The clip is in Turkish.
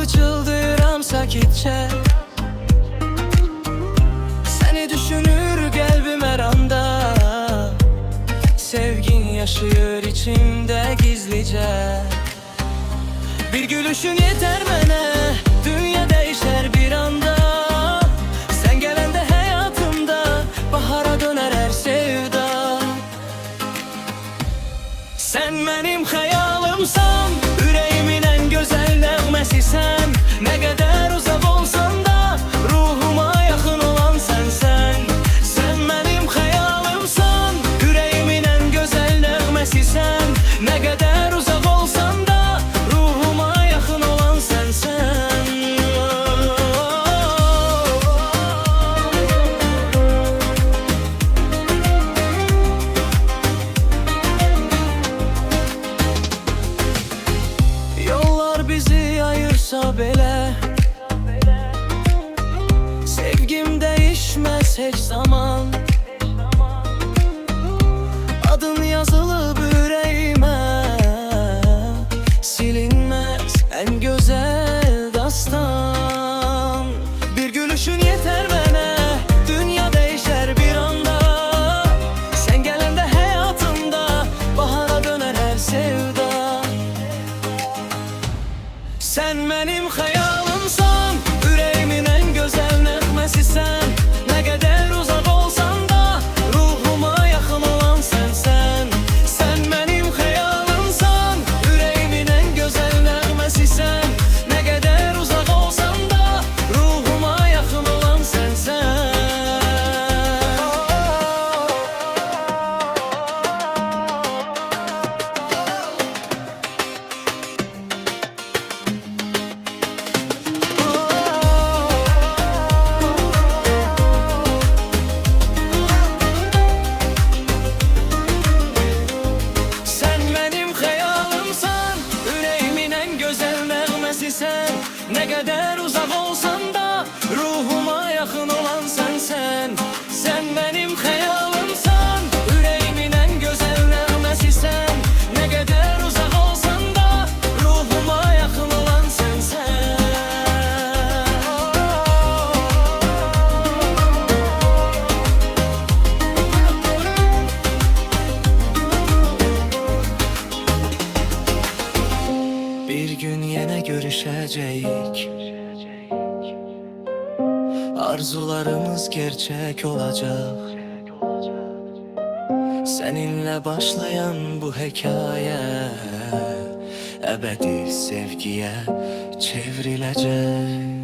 pıçıldıram sakitçe. Seni düşünür kalbim her anda. Sevgin yaşıyor içimde gizlice. Bir gülüşün yeter bana, dünya değişer bir anda. Sen gelende hayatımda bahara döner her sevda. Sen benim hayalımsan, yüreğimin en güzel nəğməsisən. Ne kadar uzak olsan da ruhuma yakın olan sensen. Sen benim hayalımsan, yüreğimin en güzel nəğməsisən. Ne kadar uzak olsan da ruhuma yakın olan sensen. Yollar bizi ayırsa belə, sevgim değişmez hiç zaman. Adın yazılıp yüreğime, silinmez en güzel dastan. Bir gülüşün yeter bana, dünya değişer bir anda. Sen gelende hayatımda bahara döner her sevda. Sen benim hayalımsan, yüreğimin en güzel nəğməsisən. Ne kadar uzak olsan da ruhuma yakın olan sensen. Sen benim hayalımsan, yüreğimin en güzel nəğməsisən. Ne kadar uzak olsan da ruhuma yakın olan sensen. Sen benim hayalımsan, yüreğimin en güzel nəğməsisən. Ne kadar uzak olsan da ruhuma yakın olan sensen. Sen benim hayalımsan, yüreğimin en güzel nəğməsisən. Ne kadar uzak olsan da ruhuma yakın olan sensen. Bir gün yine görüşecek, arzularımız gerçek olacak. Seninle başlayan bu hikaye ebedi sevgiye çevrilecek.